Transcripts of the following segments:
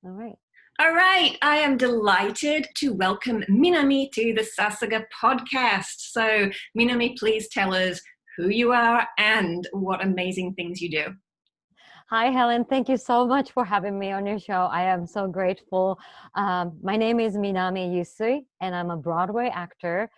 All right. All right. I am delighted to welcome Minami to the Sasaga podcast. So, Minami, please tell us who you are and what amazing things you do. Hi, Helen. Thank you so much for having me on your show. I am so grateful. My name is Minami Yusui, and I'm a Broadway actor,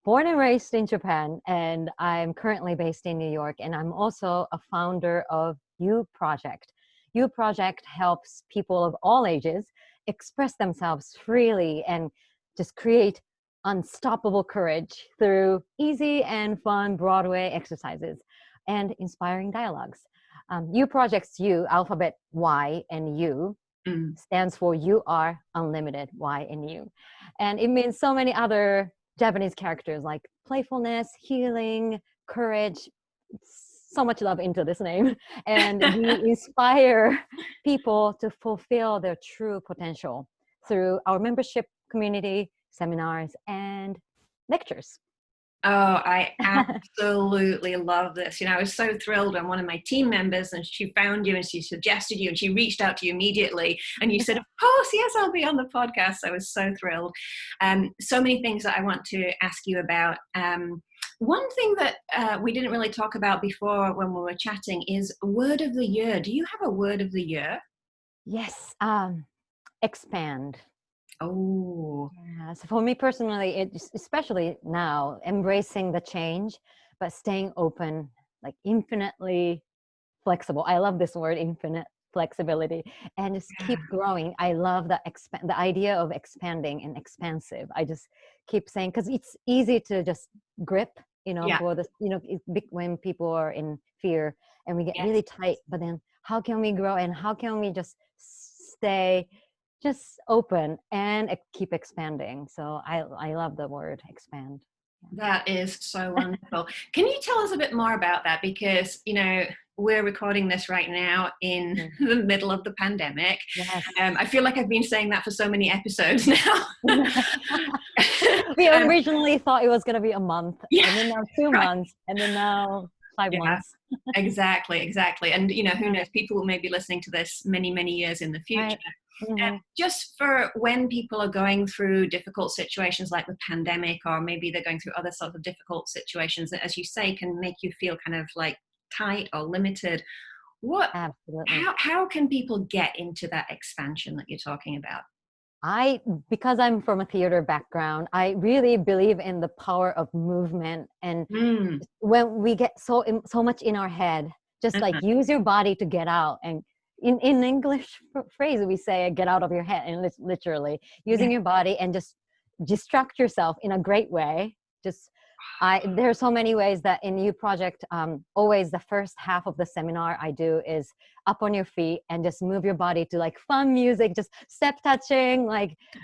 born and raised in Japan, and I'm currently based in New York. And I'm also a founder of You Project. You Project helps people of all ages express themselves freely and just create unstoppable courage through easy and fun Broadway exercises and inspiring dialogues. U Project's U, alphabet Y and U, stands for You Are Unlimited, Y and U. And it means so many other Japanese characters like playfulness, healing, courage, so much love into this name. And we inspire people to fulfill their true potential through our membership community, seminars, and lectures. Oh, I absolutely love this. I was so thrilled when one of my team members, and she found you and she suggested you and she reached out to you immediately and you said, of course, yes, I'll be on the podcast. I was so thrilled. So many things that I want to ask you about. One thing that we didn't really talk about before when we were chatting is word of the year. Do you have a word of the year? Yes, expand. Oh. Yeah, so for me personally, especially now, embracing the change, but staying open, like infinitely flexible. I love this word, infinite flexibility, and just keep growing. I love the idea of expanding and expansive. I just keep saying, because it's easy to just grip, for this, it's big when people are in fear and we get really tight, but then how can we grow and how can we just stay just open and keep expanding? So I love the word expand. That is so wonderful. Can you tell us a bit more about that? Because, we're recording this right now in the middle of the pandemic. Yes. I feel like I've been saying that for so many episodes now. We originally thought it was going to be a month, and then now 2 months, and then now 5 months. Exactly. And, who knows, people may be listening to this many, many years in the future. Right. Mm-hmm. Just for when people are going through difficult situations like the pandemic, or maybe they're going through other sorts of difficult situations that, as you say, can make you feel kind of like tight or limited. Absolutely. How can people get into that expansion that you're talking about? Because I'm from a theater background, I really believe in the power of movement. And when we get so much in our head, just like use your body to get out. And in English phrase, we say get out of your head, and literally using your body and just distract yourself in a great way. There are so many ways that in You Project, always the first half of the seminar I do is up on your feet and just move your body to like fun music, just step touching,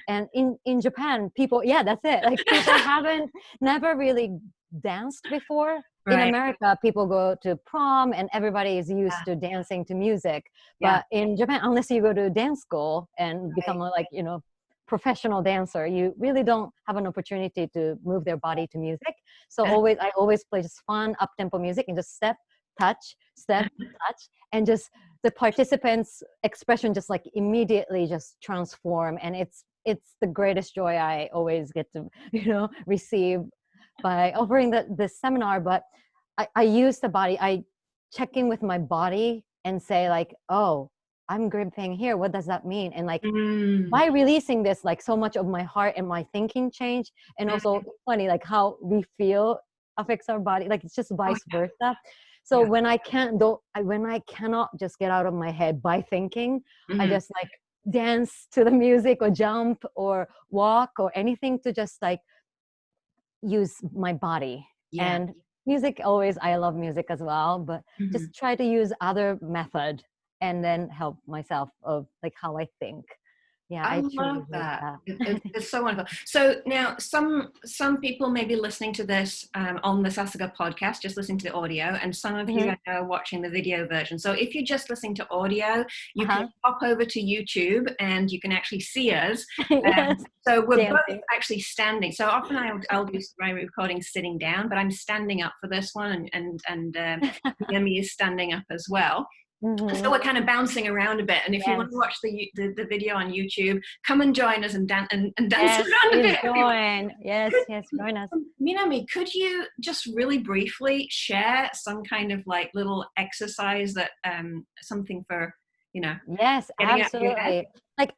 and in Japan, people, that's it. Like people never really danced before. Right. In America, people go to prom and everybody is used to dancing to music. But in Japan, unless you go to dance school and become professional dancer, you really don't have an opportunity to move their body to music. So I always play just fun up-tempo music and just step, touch, and just the participants' expression just like immediately just transform. And it's the greatest joy I always get to receive by offering this seminar. But I use the body. I check in with my body and say like, oh, I'm gripping here. What does that mean? And by releasing this, like so much of my heart and my thinking change, and also funny, like how we feel affects our body. Like it's just vice versa. So when I cannot just get out of my head by thinking, I just like dance to the music or jump or walk or anything to just like use my body. And music always, I love music as well, but just try to use other method and then help myself of like how I think. I love that. It's so wonderful. So now some people may be listening to this on the Sasaga podcast, just listening to the audio, and some of you are watching the video version. So if you're just listening to audio, you can pop over to YouTube and you can actually see us. So we're both actually standing. So often I'll do my recording sitting down, but I'm standing up for this one, and Yemi is standing up as well. So we're kind of bouncing around a bit. And if you want to watch the video on YouTube, come and join us and dance around a bit. Join. Yes, join us. Minami, could you just really briefly share some kind of like little exercise that something for, Yes, absolutely. Like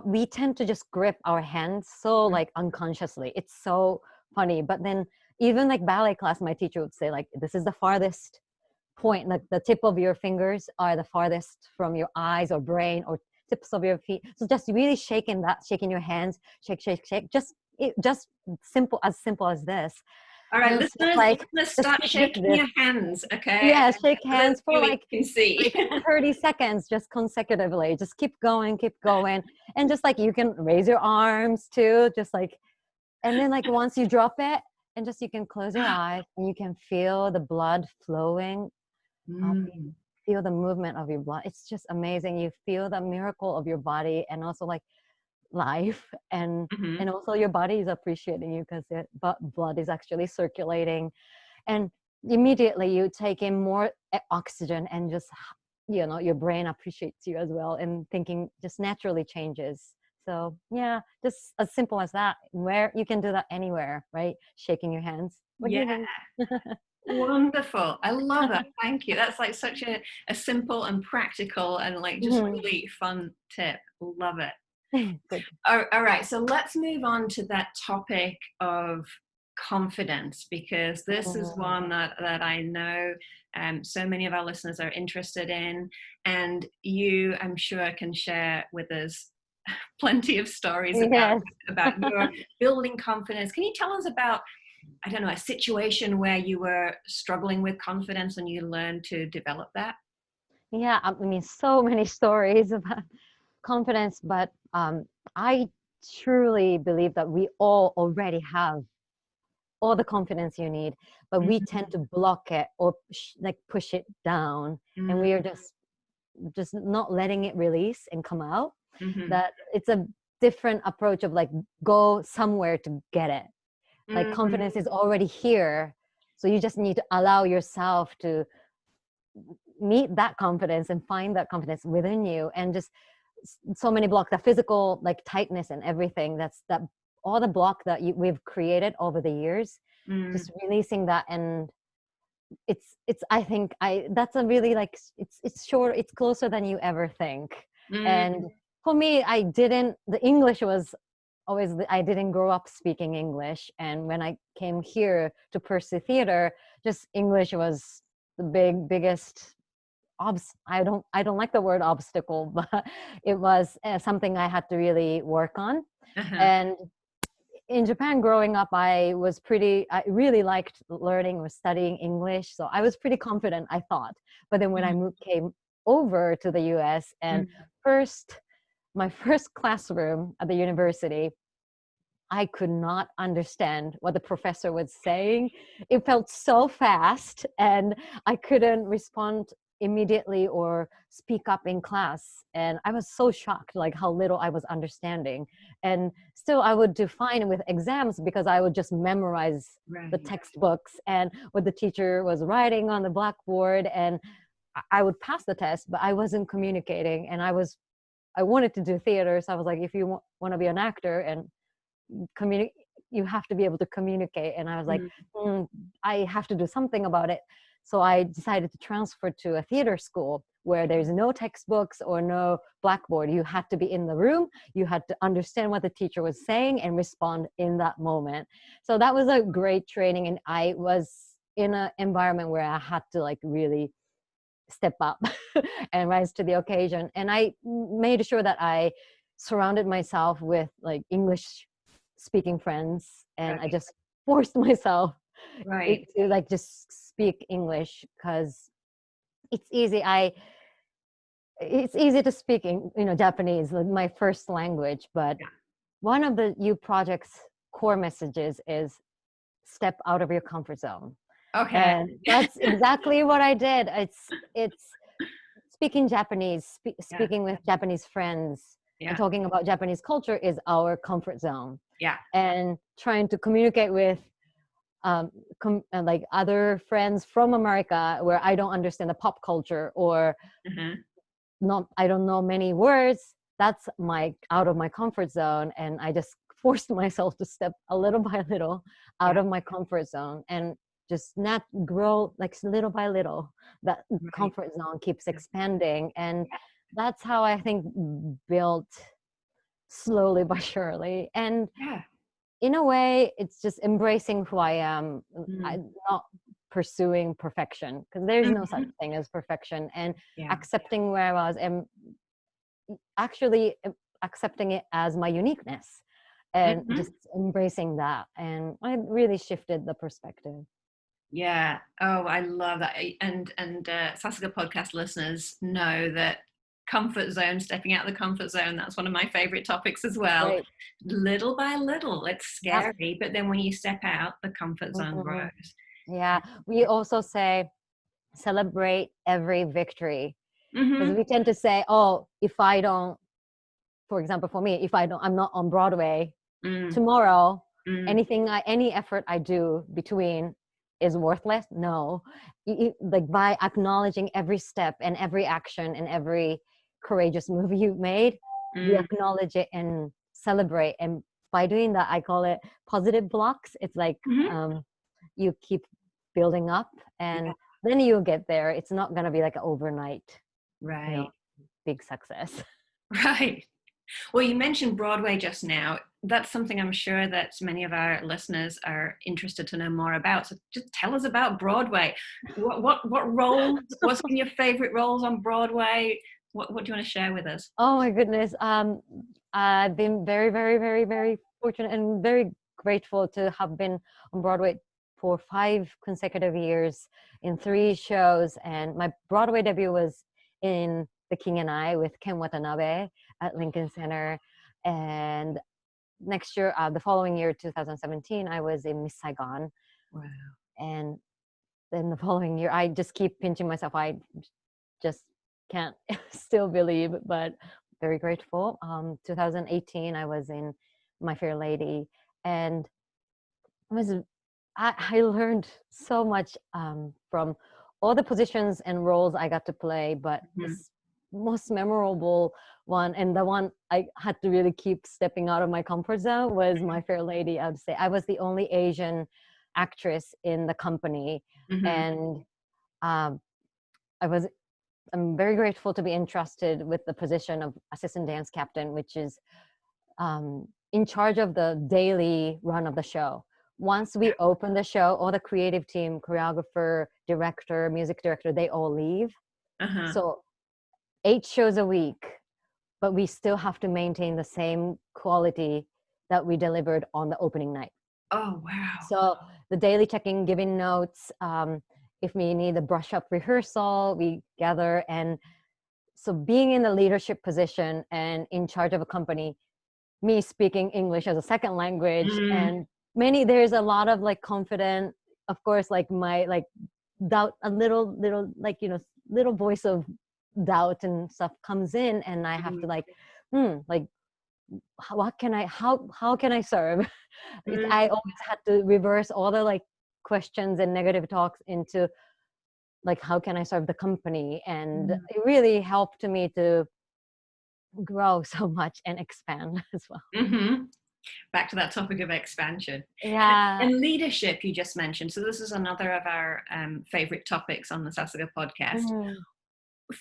we tend to just grip our hands so like unconsciously. It's so funny. But then even like ballet class, my teacher would say like, this is the farthest point, like the tip of your fingers are the farthest from your eyes or brain or tips of your feet. So just really shaking your hands, shake, just simple as this. All right, let's start shaking your hands, okay? Yeah, shake hands for like 30 seconds, just consecutively. Just keep going. And just like you can raise your arms too, just like, and then like once you drop it, and just you can close your eyes and you can feel the blood flowing. Feel the movement of your blood. It's just amazing. You feel the miracle of your body and also like life and also your body is appreciating you because the blood is actually circulating, and immediately you take in more oxygen and just your brain appreciates you as well, and thinking just naturally changes. So yeah, just as simple as that, where you can do that anywhere, right? Shaking your hands. Wonderful. I love that. Thank you. That's like such a simple and practical and like just really fun tip. Love it. All right. So let's move on to that topic of confidence, because this is one that I know so many of our listeners are interested in, and you, I'm sure, can share with us plenty of stories about your building confidence. Can you tell us about, I don't know, a situation where you were struggling with confidence and you learned to develop that? Yeah, I mean, so many stories about confidence, but I truly believe that we all already have all the confidence you need, but we tend to block it or like push it down, and we are just not letting it release and come out. That it's a different approach of like go somewhere to get it. Like confidence is already here, so you just need to allow yourself to meet that confidence and find that confidence within you. And just so many blocks, the physical like tightness and everything, that's that all the block that we've created over the years, just releasing that. And it's I think that's a really like it's short, it's closer than you ever think. And for me, the English was always, I didn't grow up speaking English, and when I came here to pursue theater, just English was the biggest I don't like the word obstacle, but it was something I had to really work on. And in Japan growing up, I really liked learning or studying English, so I was pretty confident, I thought. But then when I came over to the US, and my first classroom at the university, I could not understand what the professor was saying. It felt so fast, and I couldn't respond immediately or speak up in class. And I was so shocked, like how little I was understanding. And still I would do fine with exams because I would just memorize the textbooks and what the teacher was writing on the blackboard, and I would pass the test, but I wasn't communicating. And I wanted to do theater, so I was like, if you want to be an actor and you have to be able to communicate. And I was like, I have to do something about it. So I decided to transfer to a theater school where there's no textbooks or no blackboard. You had to be in the room. You had to understand what the teacher was saying and respond in that moment. So that was a great training. And I was in an environment where I had to like really step up and rise to the occasion. And I made sure that I surrounded myself with like English speaking friends, and I just forced myself to like just speak English, because it's easy. It's easy to speak Japanese, my first language, but one of the U Project's core messages is step out of your comfort zone. Okay. And that's exactly what I did. It's speaking Japanese, speaking with Japanese friends, and talking about Japanese culture is our comfort zone. Yeah. And trying to communicate with like other friends from America where I don't understand the pop culture or I don't know many words. That's out of my comfort zone, and I just forced myself to step a little by little out of my comfort zone and just not grow, like little by little. That comfort zone keeps expanding, and that's how I think built slowly but surely. And in a way, it's just embracing who I am. I'm not pursuing perfection, because there's no such thing as perfection, and accepting where I was and actually accepting it as my uniqueness and just embracing that. And I really shifted the perspective. Yeah. Oh, I love that. And Sasika podcast listeners know that comfort zone, stepping out of the comfort zone, that's one of my favorite topics as well. Right. Little by little, it's scary, but then when you step out, the comfort zone grows. Yeah. We also say celebrate every victory, because we tend to say, oh, if I don't, for example, for me, if I'm not on Broadway tomorrow, any effort I do between is worthless. No, like by acknowledging every step and every action and every courageous move you made, you acknowledge it and celebrate. And by doing that, I call it positive blocks. It's like you keep building up, and then you'll get there. It's not going to be like an overnight, big success. Right. Well, you mentioned Broadway just now. That's something I'm sure that many of our listeners are interested to know more about. So just tell us about Broadway. What roles, what's been your favorite roles on Broadway? What do you want to share with us? Oh my goodness. I've been very, very, very, very fortunate and very grateful to have been on Broadway for 5 consecutive years in 3 shows. And my Broadway debut was in The King and I with Ken Watanabe at Lincoln Center. And next year, the following year, 2017, I was in Miss Saigon. Wow. And then the following year, I just keep pinching myself. I just can't still believe, but very grateful. 2018, I was in My Fair Lady, and I learned so much from all the positions and roles I got to play, but this most memorable one, and the one I had to really keep stepping out of my comfort zone, was My Fair Lady. I would say I was the only Asian actress in the company, and I'm very grateful to be entrusted with the position of assistant dance captain, which is in charge of the daily run of the show. Once we open the show, all the creative team, choreographer, director, music director, they all leave. So 8 shows a week, but we still have to maintain the same quality that we delivered on the opening night. Oh, wow. So the daily checking, giving notes, if we need a brush up rehearsal, we gather. And so being in the leadership position and in charge of a company, me speaking English as a second language, and there's a lot of like confident, of course, like my like doubt, a little like, little voice of doubt and stuff comes in, and I have to like how can I serve? I always had to reverse all the like questions and negative talks into like, how can I serve the company? And it really helped me to grow so much and expand as well. Back to that topic of expansion. Yeah. And leadership you just mentioned. So this is another of our favorite topics on the Sasika podcast.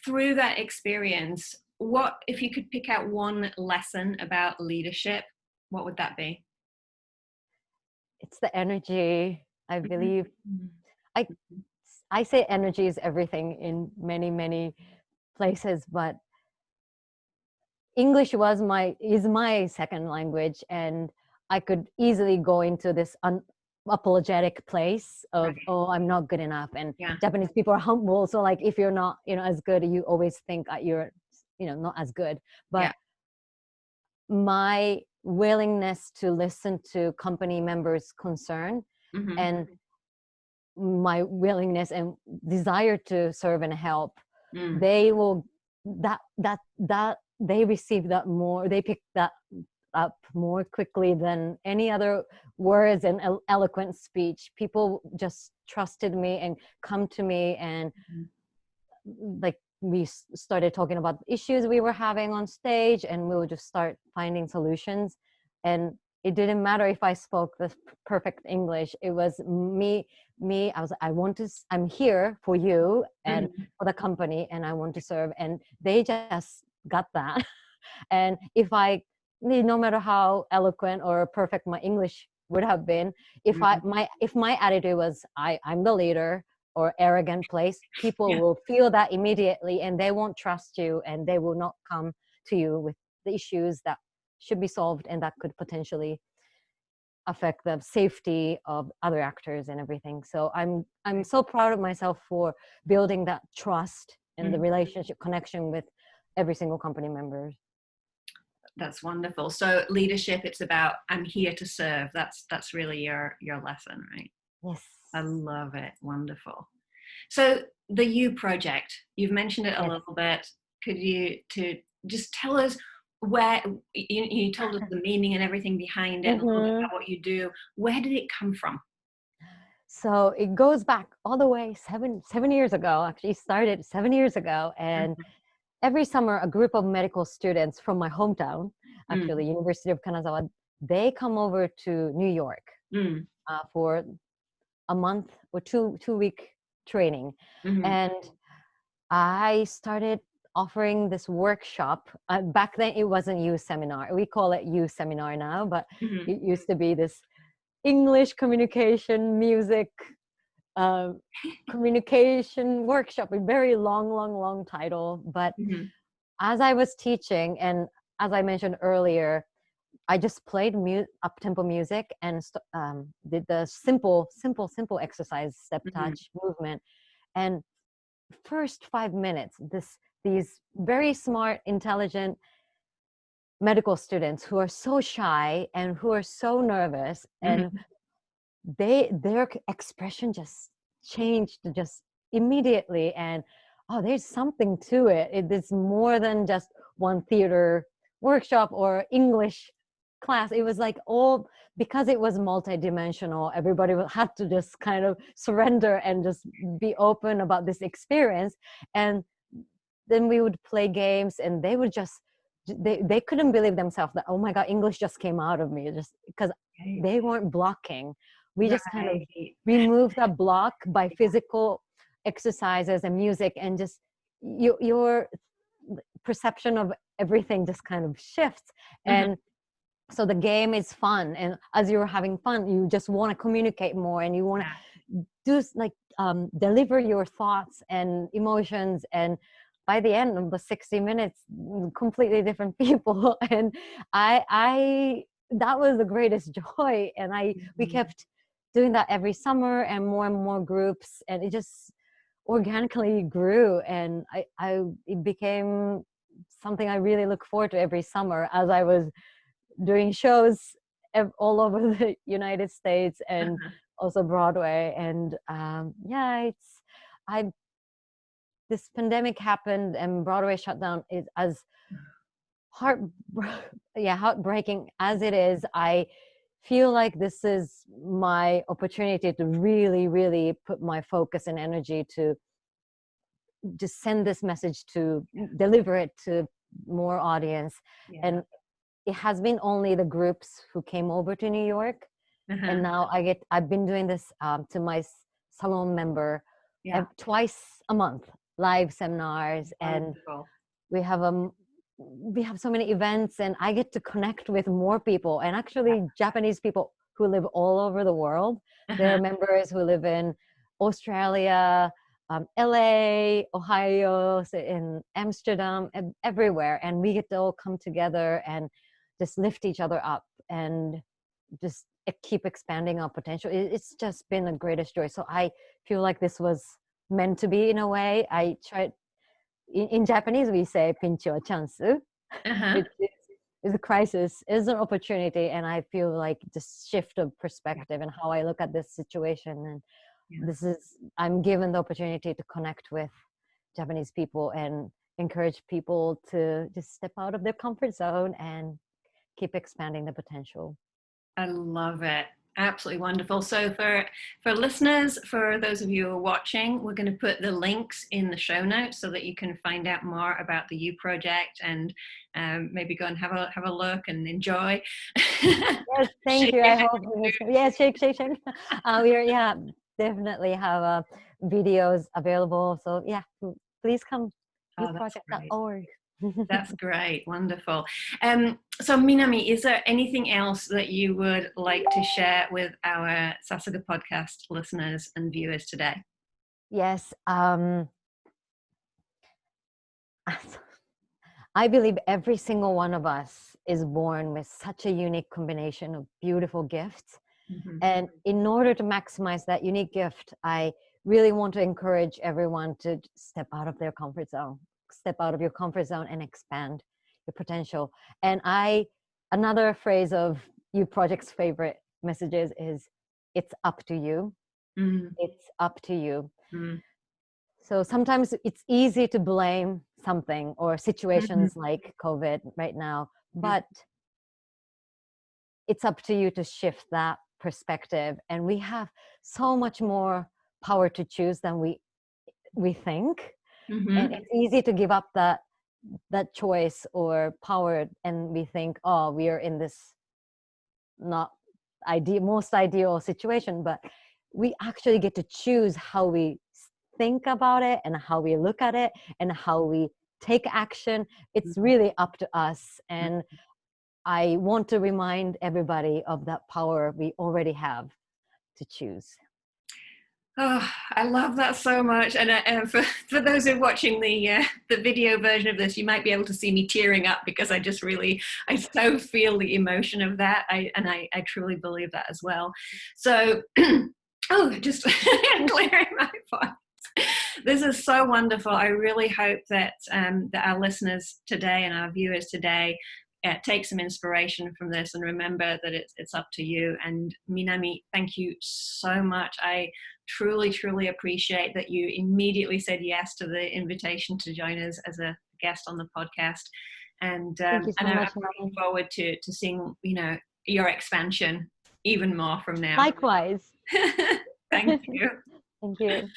Through that experience, what if you could pick out one lesson about leadership, what would that be? It's the energy, I believe. I say energy is everything in many, many places, but English is my second language, and I could easily go into this apologetic place of, oh, I'm not good enough, and Japanese people are humble, so like if you're not as good, you always think you're not as good. But my willingness to listen to company members' concern and my willingness and desire to serve and help, they will they receive that more, they pick that up more quickly than any other words and eloquent speech. People just trusted me and come to me, and like we started talking about issues we were having on stage, and we would just start finding solutions. And it didn't matter if I spoke the perfect English. It was me. I'm here for you and for the company, and I want to serve. And they just got that. And no matter how eloquent or perfect my English would have been, if my attitude was I'm the leader or arrogant place, people will feel that immediately, and they won't trust you, and they will not come to you with the issues that should be solved and that could potentially affect the safety of other actors and everything. So I'm so proud of myself for building that trust and the relationship connection with every single company member. That's wonderful. So leadership, it's about I'm here to serve. That's really your lesson, right? Yes. I love it. Wonderful. So the You Project, you've mentioned it a little bit. Could you just tell us where you told us the meaning and everything behind it, a little bit about what you do. Where did it come from? So it goes back all the way seven years ago. Actually started 7 years ago, and every summer a group of medical students from my hometown, actually University of Kanazawa, they come over to New York for a month or two-week training. And I started offering this workshop. Back then it wasn't You Seminar. We call it You Seminar now, but it used to be this English communication, music, communication workshop, a very long title. But as I was teaching, and as I mentioned earlier, I just played up-tempo music and did the simple exercise, step, touch, movement. And first 5 minutes, these very smart, intelligent medical students who are so shy and who are so nervous, and their expression just changed just immediately. And there's something to it. It is more than just one theater workshop or English class. It was like because it was multidimensional, everybody had to just kind of surrender and just be open about this experience. And then we would play games, and they would just they couldn't believe themselves that, oh my God, English just came out of me, just because they weren't blocking. We just kind of removed that block by physical exercises and music, and just your perception of everything just kind of shifts. And so the game is fun, and as you're having fun, you just want to communicate more, and you want to do deliver your thoughts and emotions. And by the end of the 60 minutes, completely different people. And I that was the greatest joy. And we kept doing that every summer, and more groups, and it just organically grew. And it became something I really look forward to every summer, as I was doing shows all over the United States and also Broadway. And this pandemic happened and Broadway shut down. Is as heartbreaking as it is, I feel like this is my opportunity to really put my focus and energy to just send this message, to deliver it to more audience. And it has been only the groups who came over to New York. And now I've been doing this to my salon member twice a month, live seminars. Wonderful. And we have so many events, and I get to connect with more people, and actually Japanese people who live all over the world. There are members who live in Australia, LA, Ohio, in Amsterdam, everywhere. And we get to all come together and just lift each other up and just keep expanding our potential. It's just been the greatest joy. So I feel like this was meant to be in a way. I tried, in Japanese we say pinchi wa chance. It's a crisis, it's an opportunity. And I feel like this shift of perspective and how I look at this situation. And I'm given the opportunity to connect with Japanese people and encourage people to just step out of their comfort zone and keep expanding the potential. I love it. Absolutely wonderful. So for listeners, for those of you who are watching, we're going to put the links in the show notes so that you can find out more about the You Project and maybe go and have a look and enjoy. Yes, thank you. I hope. Yes, shake. We definitely have videos available. So yeah, please come. YouProject.org. That's great. Wonderful. So Minami, is there anything else that you would like to share with our Sasuga podcast listeners and viewers today? Yes. I believe every single one of us is born with such a unique combination of beautiful gifts. Mm-hmm. And in order to maximize that unique gift, I really want to encourage everyone to step out of their comfort zone. Step out of your comfort zone and expand your potential. And another phrase of You Project's favorite messages is, it's up to you. Mm. It's up to you. Mm. So sometimes it's easy to blame something or situations like COVID right now, but it's up to you to shift that perspective. And we have so much more power to choose than we think. Mm-hmm. And it's easy to give up that choice or power, and we think, oh, we are in this not most ideal situation, but we actually get to choose how we think about it and how we look at it and how we take action. It's really up to us, and I want to remind everybody of that power we already have to choose. Oh, I love that so much. And for those who are watching the video version of this, you might be able to see me tearing up because I so feel the emotion of that. I truly believe that as well. So, just clearing my voice. This is so wonderful. I really hope that our listeners today and our viewers today take some inspiration from this and remember that it's up to you. And Minami, thank you so much. I truly, truly appreciate that you immediately said yes to the invitation to join us as a guest on the podcast. And I'm looking forward to seeing, your expansion even more from now. Likewise. Thank you. Thank you.